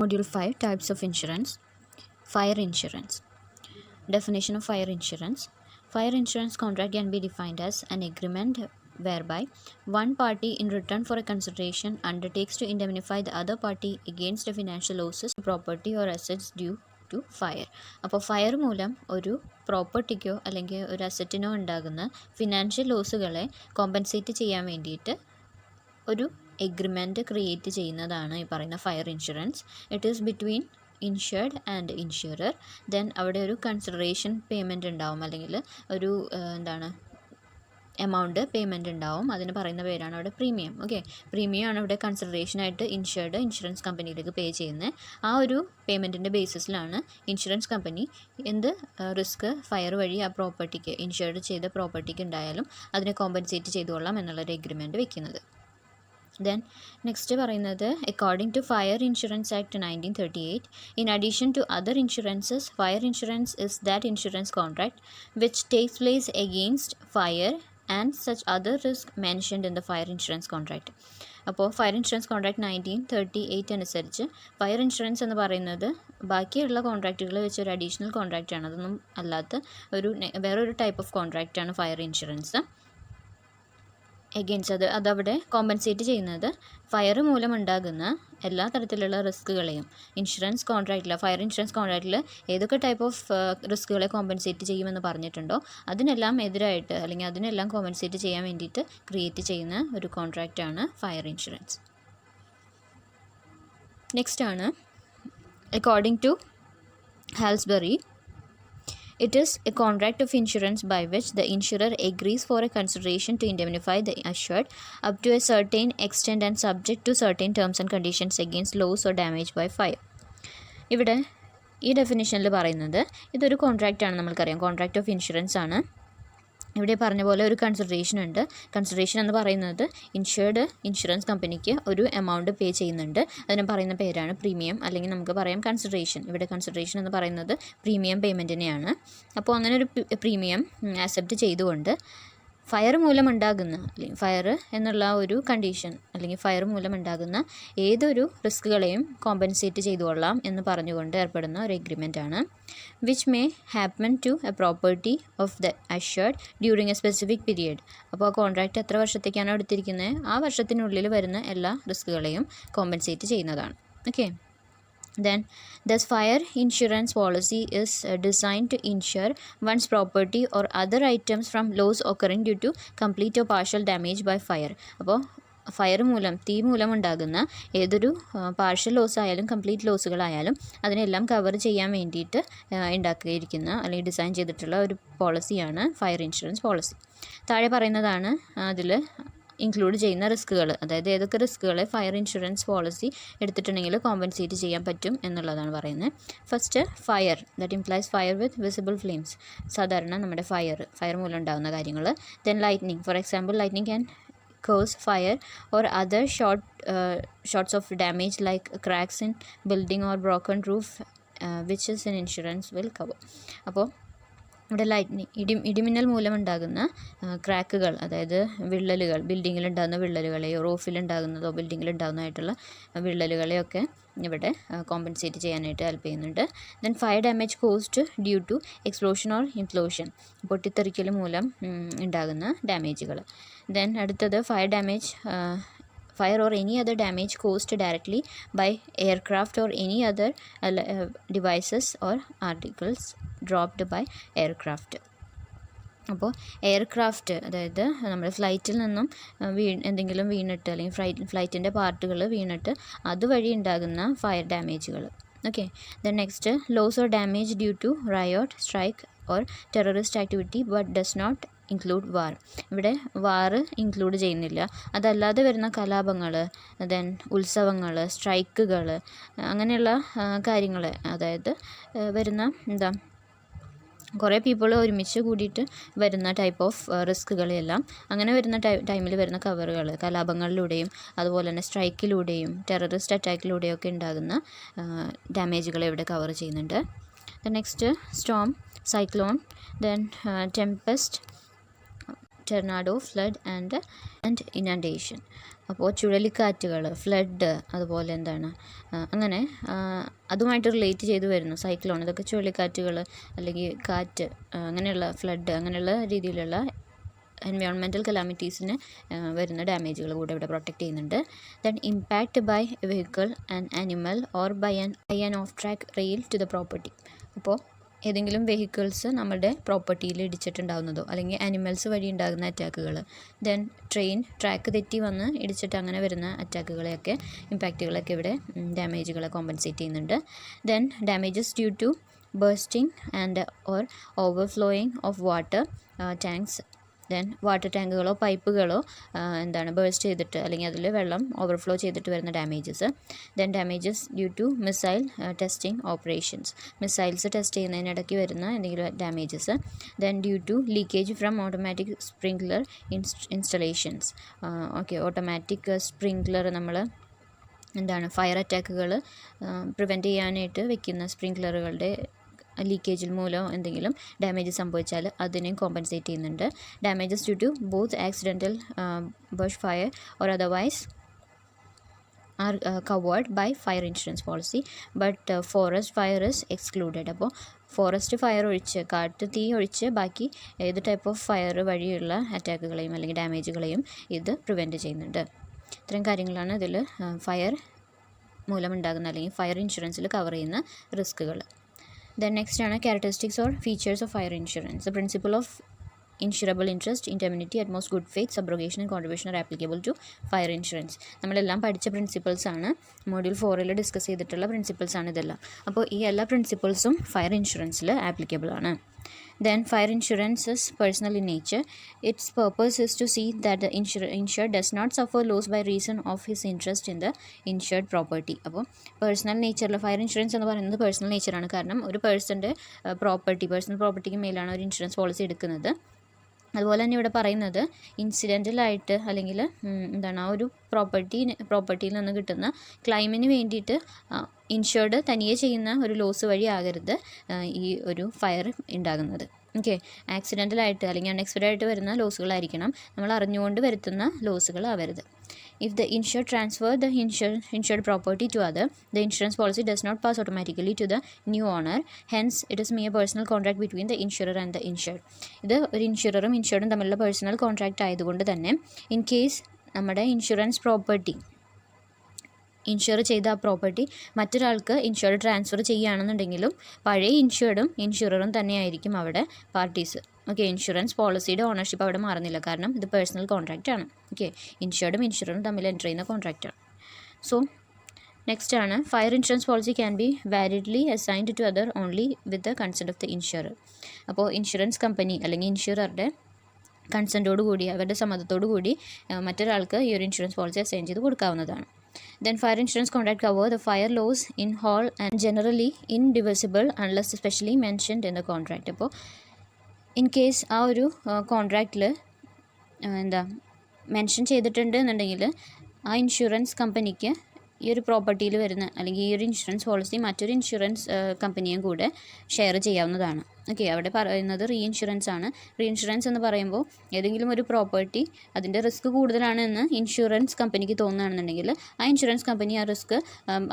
Module 5 Types of Insurance. Fire Insurance. Definition of Fire Insurance. Fire insurance contract can be defined as an agreement whereby one party, in return for a consideration, undertakes to indemnify the other party against the financial losses to property or assets due to fire. അപ്പോൾ fire മൂലം ഒരു പ്രോപ്പർട്ടിക്കോ അല്ലെങ്കിൽ ഒരു അസറ്റിനോ ഉണ്ടാകുന്ന financial ലോസുകളെ compensate ചെയ്യാൻ വേണ്ടിയിട്ട് ഒരു agreement create ചെയ്യുന്നതാണ് ഈ പറയുന്ന fire insurance. It is between insured and insurer. Then അവിടെ ഒരു കൺസിഡറേഷൻ പേയ്മെൻറ്റ് ഉണ്ടാവും, അല്ലെങ്കിൽ ഒരു എമൗണ്ട് പേയ്മെൻറ്റ് ഉണ്ടാവും. അതിന് പറയുന്ന പേരാണ് അവിടെ പ്രീമിയം. ഓക്കെ, പ്രീമിയം ആണ് ഇവിടെ കൺസിഡറേഷനായിട്ട് ഇൻഷുറൻസ് കമ്പനിയിലേക്ക് പേ ചെയ്യുന്നത്. ആ ഒരു പേയ്മെൻറ്റിൻ്റെ ബേസിസിലാണ് ഇൻഷുറൻസ് കമ്പനി എന്ത് റിസ്ക് ഫയർ വഴി ആ പ്രോപ്പർട്ടിക്ക്, ഇൻഷുർഡ് ചെയ്ത പ്രോപ്പർട്ടിക്ക് ഉണ്ടായാലും അതിനെ കോമ്പൻസേറ്റ് ചെയ്തുകൊള്ളാം എന്നുള്ളൊരു എഗ്രിമെൻറ്റ് വെക്കുന്നത്. Then next പറയുന്നത് according to Fire Insurance Act 1938, in addition to other insurances, fire insurance is that insurance contract which takes place against fire and such other risk mentioned in the fire insurance contract. അപ്പോൾ fire insurance contract 1938 അനുസരിച്ച് fire insurance എന്ന് പറയുന്നത് ബാക്കിയുള്ള കോൺട്രാക്റ്റുകൾ വെച്ച് ഒരു additional കോൺട്രാക്റ്റാണ്. അതൊന്നും അല്ലാത്ത വേറൊരു ടൈപ്പ് ഓഫ് കോൺട്രാക്റ്റാണ് ഫയർ ഇൻഷുറൻസ്. എഗെയിൻസ്റ്റ് അതവിടെ കോമ്പൻസേറ്റ് ചെയ്യുന്നത് ഫയർ മൂലമുണ്ടാകുന്ന എല്ലാ തരത്തിലുള്ള റിസ്കുകളെയും ഇൻഷുറൻസ് കോൺട്രാക്റ്റിൽ, ഫയർ ഇൻഷുറൻസ് കോൺട്രാക്റ്റിൽ ഏതൊക്കെ ടൈപ്പ് ഓഫ് റിസ്കുകളെ കോമ്പൻസേറ്റ് ചെയ്യുമെന്ന് പറഞ്ഞിട്ടുണ്ടോ അതിനെല്ലാം എതിരായിട്ട്, അല്ലെങ്കിൽ അതിനെല്ലാം കോമ്പൻസേറ്റ് ചെയ്യാൻ വേണ്ടിയിട്ട് ക്രിയേറ്റ് ചെയ്യുന്ന ഒരു കോൺട്രാക്റ്റാണ് ഫയർ ഇൻഷുറൻസ്. നെക്സ്റ്റ് ആണ് according to Halsbury, it is a contract of insurance by which the insurer agrees for a consideration to indemnify the assured up to a certain extent and subject to certain terms and conditions against loss or damage by fire. ഇവിടെ ഈ ഡെഫിനിഷനിൽ പറയുന്നത് ഇതൊരു കോൺട്രാക്റ്റാണ്. നമ്മൾക്കറിയാം contract of insurance ആണ്. ഇവിടെ പറഞ്ഞ പോലെ ഒരു കൺസിഡറേഷൻ ഉണ്ട്. കൺസിഡറേഷൻ എന്ന് പറയുന്നത് ഇൻഷുർഡ് ഇൻഷുറൻസ് കമ്പനിക്ക് ഒരു എമൗണ്ട് പേ ചെയ്യുന്നുണ്ട്. അതിന് പറയുന്ന പേരാണ് പ്രീമിയം, അല്ലെങ്കിൽ നമുക്ക് പറയാം കൺസിഡറേഷൻ. ഇവിടെ കൺസിഡറേഷൻ എന്ന് പറയുന്നത് പ്രീമിയം പേയ്മെൻറ്റിനെയാണ്. അപ്പോൾ അങ്ങനെ ഒരു പ്രീമിയം ആക്സെപ്റ്റ് ചെയ്തുകൊണ്ട് ഫയർ മൂലമുണ്ടാകുന്ന, അല്ലെങ്കിൽ ഫയർ എന്നുള്ള ഒരു കണ്ടീഷൻ, അല്ലെങ്കിൽ ഫയർ മൂലമുണ്ടാകുന്ന ഏതൊരു റിസ്കുകളെയും കോമ്പൻസേറ്റ് ചെയ്തുകൊള്ളാം എന്ന് പറഞ്ഞുകൊണ്ട് ഏർപ്പെടുന്ന ഒരു എഗ്രിമെൻ്റാണ്. Which may happen to a property of the assured during a specific period. അപ്പോൾ ആ കോൺട്രാക്റ്റ് എത്ര വർഷത്തേക്കാണോ എടുത്തിരിക്കുന്നത് ആ വർഷത്തിനുള്ളിൽ വരുന്ന എല്ലാ റിസ്കുകളെയും കോമ്പൻസേറ്റ് ചെയ്യുന്നതാണ്. Okay, then thus fire insurance policy is designed to insure one's property or other items from loss occurring due to complete or partial damage by fire. അപ്പോൾ ഫയർ മൂലം, തീ മൂലം ഉണ്ടാകുന്ന ഏതൊരു പാർഷ്യൽ ലോസ് ആയാലും കംപ്ലീറ്റ് ലോസുകളായാലും അതിനെല്ലാം cover ചെയ്യാൻ വേണ്ടിയിട്ട് ഉണ്ടാക്കിയിരിക്കുന്ന, അല്ലെങ്കിൽ ഡിസൈൻ ചെയ്തിട്ടുള്ള ഒരു പോളിസിയാണ് ഫയർ ഇൻഷുറൻസ് പോളിസി. താഴെ പറയുന്നതാണ് അതിൽ ഇൻക്ലൂഡ് ചെയ്യുന്ന റിസ്കുകൾ, അതായത് ഏതൊക്കെ റിസ്കുകളെ ഫയർ ഇൻഷുറൻസ് പോളിസി എടുത്തിട്ടുണ്ടെങ്കിൽ കോമ്പൻസേറ്റ് ചെയ്യാൻ പറ്റും എന്നുള്ളതാണ് പറയുന്നത്. First fire, that implies fire with visible flames, സാധാരണ നമ്മുടെ ഫയർ മൂലം ഉണ്ടാകുന്ന കാര്യങ്ങൾ. Then lightning, for example lightning can cause fire or other sorts of damage like cracks in building or broken roof, which is an insurance will cover. അപ്പോൾ ഇവിടെ lightning, ഇടിമിന്നൽ മൂലമുണ്ടാകുന്ന ക്രാക്കുകൾ, അതായത് വിള്ളലുകൾ, ബിൽഡിങ്ങിലുണ്ടാകുന്ന വിള്ളലുകളെയോ റൂഫിലുണ്ടാകുന്നതോ ബിൽഡിങ്ങിലുണ്ടാകുന്നതായിട്ടുള്ള വിള്ളലുകളെയൊക്കെ ഇവിടെ കോമ്പൻസേറ്റ് ചെയ്യാനായിട്ട് ഹെൽപ്പ് ചെയ്യുന്നുണ്ട്. Then fire damage caused due to explosion or implosion, പൊട്ടിത്തെറിക്കൽ മൂലം ഉണ്ടാകുന്ന ഡാമേജുകൾ. ദെൻ അടുത്തത് fire or any other damage caused directly by aircraft or any other devices or articles dropped by aircraft. അപ്പോൾ എയർക്രാഫ്റ്റ്, അതായത് നമ്മുടെ ഫ്ലൈറ്റിൽ നിന്നും എന്തെങ്കിലും വീണിട്ട്, അല്ലെങ്കിൽ ഫ്ലൈറ്റിൻ്റെ പാർട്ടുകൾ വീണിട്ട് അതുവഴി ഉണ്ടാകുന്ന ഫയർ ഡാമേജുകൾ. Okay, then next loss or damage due to riot, strike or terrorist activity but does not include war. ഇവിടെ വാർ ഇൻക്ലൂഡ് ചെയ്യുന്നില്ല. അതല്ലാതെ വരുന്ന കലാപങ്ങൾ, ദെൻ ഉത്സവങ്ങൾ, സ്ട്രൈക്കുകൾ, അങ്ങനെയുള്ള കാര്യങ്ങൾ, അതായത് വരുന്ന കുറേ പീപ്പിൾ ഒരുമിച്ച് കൂടിയിട്ട് വരുന്ന ടൈപ്പ് ഓഫ് റിസ്കുകളെല്ലാം, അങ്ങനെ വരുന്ന ടൈമിൽ വരുന്ന കവറുകൾ, കലാപങ്ങളിലൂടെയും അതുപോലെ തന്നെ സ്ട്രൈക്കിലൂടെയും ടെററിസ്റ്റ് അറ്റാക്കിലൂടെയും ഒക്കെ ഉണ്ടാകുന്ന ഡാമേജുകളെ ഇവിടെ കവർ ചെയ്യുന്നുണ്ട്. Then next Storm, cyclone, then Tempest, tornado, flood and inundation. അപ്പോൾ ചുഴലിക്കാറ്റുകൾ, ഫ്ലഡ്, അതുപോലെ എന്താണ് അങ്ങനെ അതുമായിട്ട് റിലേറ്റ് ചെയ്ത് വരുന്നു സൈക്ലോൺ. ഇതൊക്കെ ചുഴലിക്കാറ്റുകൾ അല്ലെങ്കിൽ കാറ്റ്, അങ്ങനെയുള്ള ഫ്ലഡ്, അങ്ങനെയുള്ള രീതിയിലുള്ള എൻവയോൺമെൻറ്റൽ കലാമിറ്റീസിന് വരുന്ന ഡാമേജുകൾ കൂടെ ഇവിടെ പ്രൊട്ടക്റ്റ് ചെയ്യുന്നുണ്ട്. Then impact by vehicle and animal or by an off track rail to the property. അപ്പോൾ ഏതെങ്കിലും വെഹിക്കിൾസ് നമ്മുടെ പ്രോപ്പർട്ടിയിൽ ഇടിച്ചിട്ടുണ്ടാകുന്നതോ അല്ലെങ്കിൽ ആനിമൽസ് വഴി ഉണ്ടാകുന്ന അറ്റാക്കുകൾ, ദെൻ ട്രെയിൻ ട്രാക്ക് തെറ്റി വന്ന് ഇടിച്ചിട്ട് അങ്ങനെ വരുന്ന അറ്റാക്കുകളെയൊക്കെ, ഇമ്പാക്റ്റുകളൊക്കെ ഇവിടെ ഡാമേജുകളെ കോമ്പൻസേറ്റ് ചെയ്യുന്നുണ്ട്. Then damages due to bursting and or overflowing of water tanks. Then water ടാങ്കുകളോ പൈപ്പുകളോ ബേസ്റ്റ് ചെയ്തിട്ട് അല്ലെങ്കിൽ അതിൽ വെള്ളം ഓവർഫ്ലോ ചെയ്തിട്ട് വരുന്ന damages. Then damages due to missile testing operations, missiles test ചെയ്യുന്നതിനിടയ്ക്ക് വരുന്ന എന്തെങ്കിലും damages. Then due to leakage from automatic sprinkler installations. Okay, automatic sprinkler നമ്മൾ ഫയർ അറ്റാക്കുകൾ പ്രിവെൻറ്റ് ചെയ്യാനായിട്ട് വെക്കുന്ന സ്പ്രിങ്ക്ലറുകളുടെ ലീക്കേജിൽ മൂലം എന്തെങ്കിലും ഡാമേജ് സംഭവിച്ചാൽ അതിനെയും കോമ്പൻസേറ്റ് ചെയ്യുന്നുണ്ട്. Damages due to both accidental bush fire or otherwise are covered by fire insurance policy but forest fire is excluded. അപ്പോൾ ഫോറസ്റ്റ് ഫയർ ഒഴിച്ച്, കാട്ട് തീ ഒഴിച്ച് ബാക്കി ഏത് ടൈപ്പ് ഓഫ് ഫയർ വഴിയുള്ള അറ്റാക്കുകളെയും അല്ലെങ്കിൽ ഡാമേജുകളെയും ഇത് പ്രിവെൻറ്റ് ചെയ്യുന്നുണ്ട്. ഇത്തരം കാര്യങ്ങളാണ് ഇതിൽ ഫയർ മൂലമുണ്ടാകുന്ന അല്ലെങ്കിൽ ഫയർ ഇൻഷുറൻസിൽ കവർ ചെയ്യുന്ന റിസ്കുകൾ. Then next ആണ് characteristics or features of fire insurance. The principle of insurable interest, indemnity, utmost good faith, subrogation and contribution are applicable to fire insurance. നമ്മളെല്ലാം പഠിച്ച പ്രിൻസിപ്പിൾസ് ആണ്, മോഡ്യൂൾ 4 ഡിസ്കസ് ചെയ്തിട്ടുള്ള principles ആണ് ഇതെല്ലാം. അപ്പോൾ ഈ എല്ലാ പ്രിൻസിപ്പിൾസും ഫയർ ഇൻഷുറൻസിൽ ആപ്ലിക്കബിൾ ആണ്. Then fire insurance is personal in nature. Its purpose is to see that the insured does not suffer loss by reason of his interest in the insured property. അപ്പോൾ personal നേച്ചറിൽ fire insurance എന്ന് പറയുന്നത് personal നേച്ചറാണ്. കാരണം ഒരു പേഴ്സൻ്റെ personal പ്രോപ്പർട്ടിക്ക് മേലാണ് ഒരു insurance policy എടുക്കുന്നത്. അതുപോലെ തന്നെ ഇവിടെ പറയുന്നത് ഇൻസിഡൻ്റലായിട്ട് അല്ലെങ്കിൽ ആ ഒരു പ്രോപ്പർട്ടിയിൽ നിന്ന് കിട്ടുന്ന ക്ലൈമിന് വേണ്ടിയിട്ട് ഇൻഷുർഡ് തനിയെ ചെയ്യുന്ന ഒരു ലോസ് വഴി ആകരുത് ഈ ഒരു ഫയർ ഉണ്ടാകുന്നത്. ഓക്കെ, ആക്സിഡൻ്റലായിട്ട് അല്ലെങ്കിൽ അൺഎക്സ്പെക്റ്റഡ് ആയിട്ട് വരുന്ന ലോസുകളായിരിക്കണം, നമ്മൾ അറിഞ്ഞുകൊണ്ട് വരുത്തുന്ന ലോസുകൾ ആവരുത്. If the insured transfer the insured property to other, the insurance policy does not pass automatically to the new owner. Hence, it is mere personal contract between the insurer and the insured. ഇത് ഒരു ഇൻഷുററും ഇൻഷുർഡും തമ്മിലുള്ള personal contract ആയതുകൊണ്ട് തന്നെ in case നമ്മുടെ insurance property insure ചെയ്ത ആ property മറ്റൊരാൾക്ക് insure transfer ചെയ്യുകയാണെന്നുണ്ടെങ്കിലും പഴയ ഇൻഷുർഡും ഇൻഷുററും തന്നെയായിരിക്കും അവിടെ പാർട്ടീസ്. ഓക്കെ, ഇൻഷുറൻസ് പോളിസിയുടെ ഓണർഷിപ്പ് അവിടെ മാറുന്നില്ല, കാരണം ഇത് പേഴ്സണൽ കോൺട്രാക്റ്റ് ആണ്. ഓക്കെ, ഇൻഷുർഡും ഇൻഷുററും തമ്മിൽ എൻ്റർ ചെയ്യുന്ന കോൺട്രാക്റ്റാണ്. സോ നെക്സ്റ്റ് ആണ് fire insurance policy can be validly assigned to other only with the consent of the insurer. അപ്പോൾ ഇൻഷുറൻസ് കമ്പനി അല്ലെങ്കിൽ ഇൻഷുററുടെ കൺസെൻറ്റോടു കൂടി, അവരുടെ സമ്മതത്തോടു കൂടി മറ്റൊരാൾക്ക് ഈ ഒരു ഇൻഷുറൻസ് പോളിസി അസൈൻ ചെയ്ത് കൊടുക്കാവുന്നതാണ്. Then fire insurance contract cover the fire loss in whole and generally indivisible unless specially mentioned in the contract. അപ്പോൾ ഇൻ കേസ് ആ ഒരു കോൺട്രാക്റ്റിൽ മെൻഷൻ ചെയ്തിട്ടുണ്ട് എന്നുണ്ടെങ്കിൽ ആ ഇൻഷുറൻസ് കമ്പനിക്ക് ഈ ഒരു പ്രോപ്പർട്ടിയിൽ വരുന്ന അല്ലെങ്കിൽ ഈ ഒരു ഇൻഷുറൻസ് പോളിസി മറ്റൊരു ഇൻഷുറൻസ് കമ്പനിയും കൂടെ ഷെയർ ചെയ്യാവുന്നതാണ്. ഓക്കെ, അവിടെ പറയുന്നത് റീ ഇൻഷുറൻസ് ആണ്. റീ ഇൻഷുറൻസ് എന്ന് പറയുമ്പോൾ ഏതെങ്കിലും ഒരു പ്രോപ്പർട്ടി അതിൻ്റെ റിസ്ക് കൂടുതലാണ് എന്ന് ഇൻഷുറൻസ് കമ്പനിക്ക് തോന്നുകയാണെന്നുണ്ടെങ്കിൽ ആ ഇൻഷുറൻസ് കമ്പനി ആ റിസ്ക്,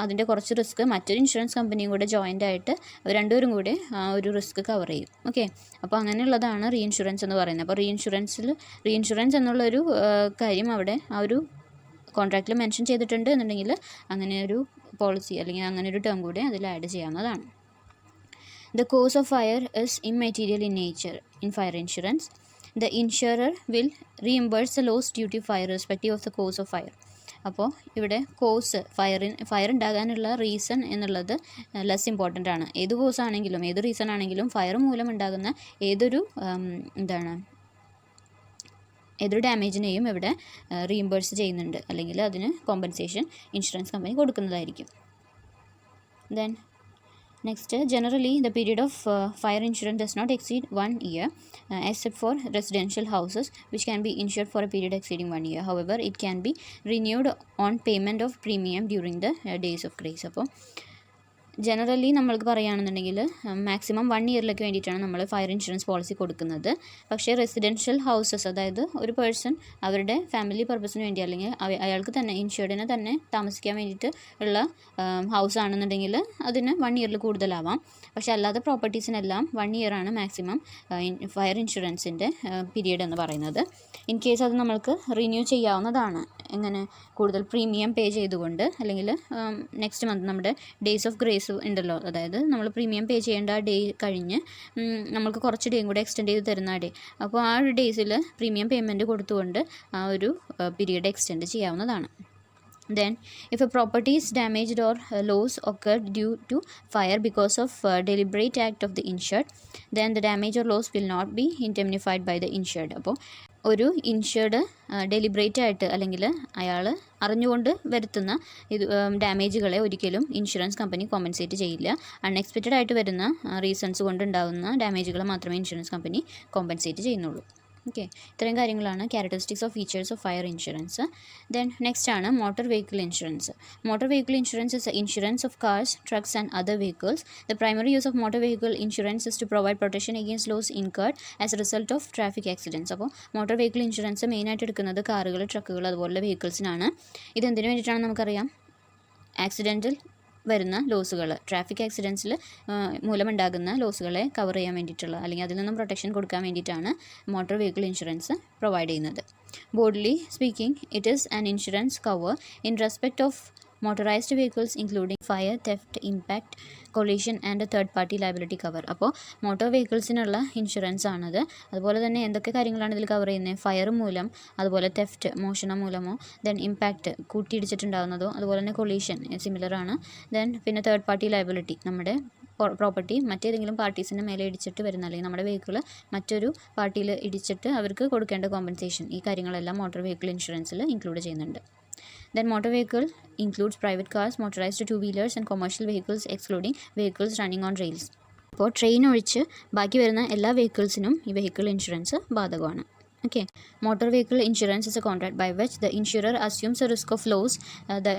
അതിൻ്റെ കുറച്ച് റിസ്ക് മറ്റൊരു ഇൻഷുറൻസ് കമ്പനിയും കൂടെ ജോയിൻ്റ് ആയിട്ട് രണ്ടുപേരും കൂടെ ആ ഒരു റിസ്ക് കവർ ചെയ്യും. ഓക്കെ, അപ്പോൾ അങ്ങനെയുള്ളതാണ് റീ ഇൻഷുറൻസ് എന്ന് പറയുന്നത്. അപ്പോൾ റീ ഇൻഷുറൻസ് എന്നുള്ളൊരു കാര്യം അവിടെ ആ ഒരു കോൺട്രാക്റ്റിൽ മെൻഷൻ ചെയ്തിട്ടുണ്ട് എന്നുണ്ടെങ്കിൽ അങ്ങനെ ഒരു പോളിസി അല്ലെങ്കിൽ അങ്ങനെ ഒരു ടേം കൂടെ അതിൽ ആഡ് ചെയ്യാവുന്നതാണ്. The cause of fire is immaterial in nature in fire insurance. The insurer will reimburse the loss due to fire irrespective of the cause of fire. അപ്പോൾ ഇവിടെ കോസ് ഫയർ ഉണ്ടാകാനുള്ള reason എന്നുള്ളത് less important ആണ്. ഏത് cos ആണെങ്കിലും ഏത് reason ആണെങ്കിലും fire മൂലം ഉണ്ടാകുന്ന ഏതൊരു ഡാമേജിനെയും ഇവിടെ റീഇംബേഴ്സ് ചെയ്യുന്നുണ്ട്, അല്ലെങ്കിൽ അതിന് കോമ്പൻസേഷൻ ഇൻഷുറൻസ് കമ്പനി കൊടുക്കുന്നതായിരിക്കും. Then next, generally the period of fire insurance does not exceed 1 year except for residential houses which can be insured for a period exceeding 1 year. However, it can be renewed on payment of premium during the days of grace. അപ്പോൾ generally നമ്മൾക്ക് പറയുകയാണെന്നുണ്ടെങ്കിൽ maximum 1 ഇയറിലേക്ക് വേണ്ടിയിട്ടാണ് നമ്മൾ fire insurance policy കൊടുക്കുന്നത്. പക്ഷേ residential houses, അതായത് ഒരു person അവരുടെ ഫാമിലി പർപ്പസിന് വേണ്ടി അല്ലെങ്കിൽ അയാൾക്ക് തന്നെ ഇൻഷുർഡിനെ തന്നെ താമസിക്കാൻ വേണ്ടിയിട്ട് ഉള്ള ഹൗസ് ആണെന്നുണ്ടെങ്കിൽ അതിന് 1 ഇയറിൽ കൂടുതലാവാം. പക്ഷേ അല്ലാതെ പ്രോപ്പർട്ടീസിനെല്ലാം 1 ഇയറാണ് മാക്സിമം ഫയർ ഇൻഷുറൻസിൻ്റെ പീരീഡ് എന്ന് പറയുന്നത്. ഇൻ കേസ് അത് നമ്മൾക്ക് റിന്യൂ ചെയ്യാവുന്നതാണ്. എങ്ങനെ? കൂടുതൽ പ്രീമിയം പേ ചെയ്തുകൊണ്ട്, അല്ലെങ്കിൽ നെക്സ്റ്റ് മന്ത് നമ്മുടെ ഡേയ്സ് ഓഫ് ഗ്രേസ് ഉണ്ടല്ലോ, അതായത് നമ്മൾ പ്രീമിയം പേ ചെയ്യേണ്ട ആ ഡേ കഴിഞ്ഞ് നമ്മൾക്ക് കുറച്ച് ഡേയും കൂടെ എക്സ്റ്റെൻഡ് ചെയ്ത് തരുന്ന ആ ഡേ, അപ്പോൾ ആ ഒരു ഡേയ്സിൽ പ്രീമിയം പേയ്മെൻറ്റ് കൊടുത്തുകൊണ്ട് ആ ഒരു പീരീഡ് എക്സ്റ്റെൻഡ് ചെയ്യാവുന്നതാണ്. Then, if a property is damaged or loss occurred due to fire because of deliberate act of the insured, then the damage or loss will not be indemnified by the insured. അപ്പോൾ ഒരു insured deliberate ആയിട്ട് അല്ലെങ്കിൽ അയാൾ അറിഞ്ഞുകൊണ്ട് വരുത്തുന്ന ഇത് ഡാമേജുകളെ ഒരിക്കലും ഇൻഷുറൻസ് കമ്പനി കോമ്പൻസേറ്റ് ചെയ്യില്ല. അൺഎക്സ്പെക്റ്റഡ് ആയിട്ട് വരുന്ന റീസൺസ് കൊണ്ടുണ്ടാകുന്ന ഡാമേജുകൾ മാത്രമേ ഇൻഷുറൻസ് കമ്പനി കോമ്പൻസേറ്റ് ചെയ്യുന്നുള്ളൂ. ഓക്കെ, ഇത്രയും കാര്യങ്ങളാണ് characteristics of features of fire insurance. Then next ആണ് motor vehicle insurance. Motor vehicle insurance is insurance of cars, trucks and other vehicles. The primary use of motor vehicle insurance is to provide protection against loss incurred as a result of traffic accidents. അപ്പോൾ motor vehicle insurance മെയിനായിട്ട് എടുക്കുന്നത് കാറുകൾ, ട്രക്കുകൾ അതുപോലുള്ള വെഹിക്കിൾസിനാണ്. ഇതെന്തിനു വേണ്ടിയിട്ടാണ് നമുക്കറിയാം? ആക്സിഡൻറ്റിൽ വരുന്ന ലോസുകൾ, traffic ആക്സിഡൻസിൽ മൂലമുണ്ടാകുന്ന ലോസുകളെ കവർ ചെയ്യാൻ വേണ്ടിയിട്ടുള്ള, അല്ലെങ്കിൽ അതിൽ നിന്നും പ്രൊട്ടക്ഷൻ കൊടുക്കാൻ വേണ്ടിയിട്ടാണ് മോട്ടോർ വെഹിക്കിൾ ഇൻഷുറൻസ് പ്രൊവൈഡ് ചെയ്യുന്നത്. Broadly speaking, it is an insurance cover in respect of motorized vehicles including fire, theft, impact, collision and third party liability cover. അപ്പോൾ മോട്ടോർ വെഹിക്കിൾസിനുള്ള ഇൻഷുറൻസ് ആണത്. അതുപോലെ തന്നെ എന്തൊക്കെ കാര്യങ്ങളാണ് ഇതിൽ കവർ ചെയ്യുന്നത്? ഫയർ മൂലം, അതുപോലെ തെഫ്റ്റ് മോഷണം മൂലമോ, ദെൻ ഇമ്പാക്റ്റ് കൂട്ടിയിടിച്ചിട്ടുണ്ടാകുന്നതോ, അതുപോലെ തന്നെ കൊളീഷൻ സിമിലറാണ്. ദെൻ പിന്നെ തേർഡ് പാർട്ടി ലയബിലിറ്റി, നമ്മുടെ പ്രോപ്പർട്ടി മറ്റേതെങ്കിലും പാർട്ടീസിൻ്റെ മേലെ ഇടിച്ചിട്ട് വരുന്ന, അല്ലെങ്കിൽ നമ്മുടെ വെഹിക്കിൾ മറ്റൊരു പാർട്ടിയിൽ ഇടിച്ചിട്ട് അവർക്ക് കൊടുക്കേണ്ട കോമ്പൻസേഷൻ, ഈ കാര്യങ്ങളെല്ലാം മോട്ടോർ വെഹിക്കിൾ ഇൻഷുറൻസിൽ ഇൻക്ലൂഡ് ചെയ്യുന്നുണ്ട്. Then motor vehicle includes private cars, motorized two-wheelers and commercial vehicles excluding vehicles running on rails. അപ്പോൾ ട്രെയിൻ ഒഴിച്ച് ബാക്കി വരുന്ന എല്ലാ വെഹിക്കിൾസിനും ഈ വെഹിക്കിൾ ഇൻഷുറൻസ് ബാധകമാണ്. Okay. Motor vehicle insurance is a contract by which the insurer assumes a risk of loss the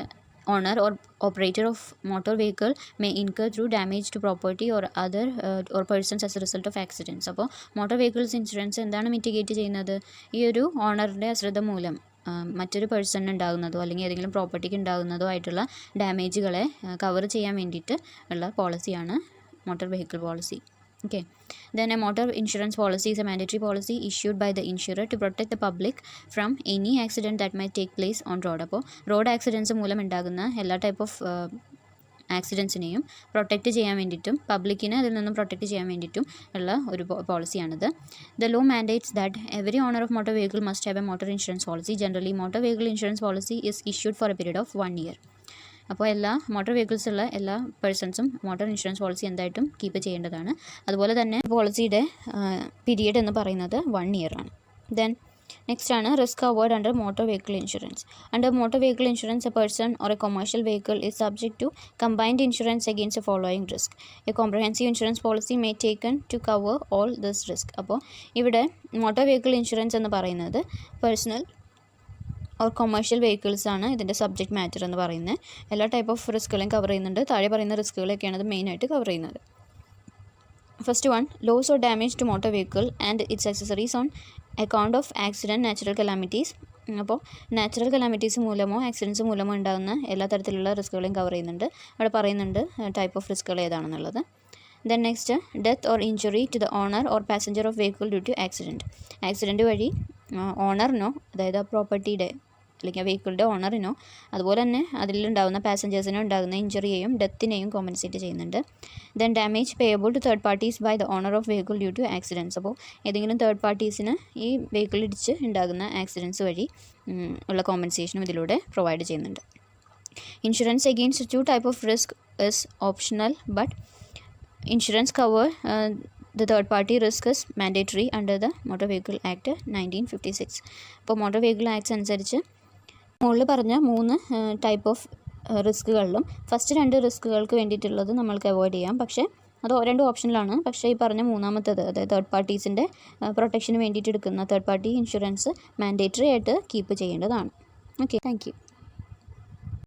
owner or operator of motor vehicle may incur through damage to property or other or persons as a result of accidents. അപ്പോൾ motor vehicles insurance എന്താണ് mitigate ചെയ്യുന്നത്? ഈ ഒരു ഓണറിൻ്റെ അശ്രദ്ധ മൂലം മറ്റൊരു പേഴ്സണിന് ഉണ്ടാകുന്നതോ അല്ലെങ്കിൽ ഏതെങ്കിലും പ്രോപ്പർട്ടിക്ക് ഉണ്ടാകുന്നതോ ആയിട്ടുള്ള ഡാമേജുകളെ കവർ ചെയ്യാൻ വേണ്ടിയിട്ട് ഉള്ള പോളിസിയാണ് motor vehicle policy. Okay. Then a motor insurance policy is a mandatory policy issued by the insurer to protect the public from any accident that might take place on road. അപ്പോൾ road accidents മൂലം ഉണ്ടാകുന്ന എല്ലാ type of ആക്സിഡൻസിനെയും protect ചെയ്യാൻ വേണ്ടിയിട്ടും പബ്ലിക്കിനെ അതിൽ നിന്നും protect ചെയ്യാൻ വേണ്ടിയിട്ടും ഉള്ള ഒരു പോളിസിയാണിത്. The law mandates that every owner of motor vehicle must have a motor insurance policy. Generally motor vehicle insurance policy is issued for a period of 1 year. അപ്പോൾ എല്ലാ മോട്ടോർ വെഹിക്കിൾസ് ഉള്ള എല്ലാ പേഴ്സൺസും മോട്ടോർ ഇൻഷുറൻസ് പോളിസി എന്തായിട്ടും keep ചെയ്യേണ്ടതാണ്. അതുപോലെ തന്നെ പോളിസിയുടെ പീരീഡ് എന്ന് പറയുന്നത് 1 year ആണ്. ദെൻ നെക്സ്റ്റ് ആണ് risk award under motor vehicle insurance. Under motor vehicle insurance A person or A commercial vehicle is subject to combined insurance against the following risk. A comprehensive insurance policy may taken to cover all this risk. അപ്പോൾ ഇവിടെ motor vehicle insurance എന്ന് പറയുന്നത് personal or commercial vehicles ആണ് ഇതിൻ്റെ subject matter എന്ന് പറയുന്നത്. എല്ലാ type of റിസ്കുകളെയും cover ചെയ്യുന്നുണ്ട്. താഴെ പറയുന്ന റിസ്കുകളൊക്കെയാണ് ഇത് മെയിനായിട്ട് കവർ ചെയ്യുന്നത്. First one, loss or damage to motor vehicle and its accessories on account of accident, natural calamities. അപ്പോൾ നാച്ചുറൽ കലാമിറ്റീസ് മൂലമോ ആക്സിഡൻസ് മൂലമോ ഉണ്ടാകുന്ന എല്ലാ തരത്തിലുള്ള റിസ്കുകളെയും കവർ ചെയ്യുന്നുണ്ട്. അവിടെ പറയുന്നുണ്ട് ടൈപ്പ് ഓഫ് റിസ്കുകൾ ഏതാണെന്നുള്ളത്. Then next, death or injury to the owner or passenger of vehicle due to accident. Accident വഴി ഓണറിനോ, അതായത് ആ പ്രോപ്പർട്ടിയുടെ അല്ലെങ്കിൽ ആ വെഹിക്കിളിൻ്റെ ഓണറിനോ അതുപോലെ തന്നെ അതിലുണ്ടാകുന്ന പാസഞ്ചേഴ്സിനോ ഉണ്ടാകുന്ന ഇഞ്ചുറിയെയും ഡെത്തിനെയും കോമ്പൻസേറ്റ് ചെയ്യുന്നുണ്ട്. Then damage payable to third parties by the owner of vehicle due to accidents. അപ്പോൾ ഏതെങ്കിലും തേർഡ് പാർട്ടീസിന് ഈ വെഹിക്കിൾ ഇടിച്ച് ഉണ്ടാകുന്ന ആക്സിഡൻസ് വഴി ഉള്ള കോമ്പൻസേഷനും ഇതിലൂടെ പ്രൊവൈഡ് ചെയ്യുന്നുണ്ട്. Insurance against 2 type of risk is optional, but insurance cover the third party risk is mandatory under the Motor Vehicle Act 1956. അപ്പോൾ മോട്ടോർ വെഹിക്കിൾ ആക്ട്സ് അനുസരിച്ച് മുകളിൽ പറഞ്ഞ 3 ടൈപ്പ് ഓഫ് റിസ്കുകളിലും ഫസ്റ്റ് 2 റിസ്കുകൾക്ക് വേണ്ടിയിട്ടുള്ളത് നമ്മൾക്ക് അവോയ്ഡ് ചെയ്യാം. പക്ഷേ അത് 2 ഓപ്ഷനിലാണ്. പക്ഷേ ഈ പറഞ്ഞ മൂന്നാമത്തേത്, അതായത് തേർഡ് പാർട്ടീസിൻ്റെ പ്രൊട്ടക്ഷന് വേണ്ടിയിട്ട് എടുക്കുന്ന തേർഡ് പാർട്ടി ഇൻഷുറൻസ് മാൻഡേറ്ററി ആയിട്ട് കീപ്പ് ചെയ്യേണ്ടതാണ്. Okay, thank you.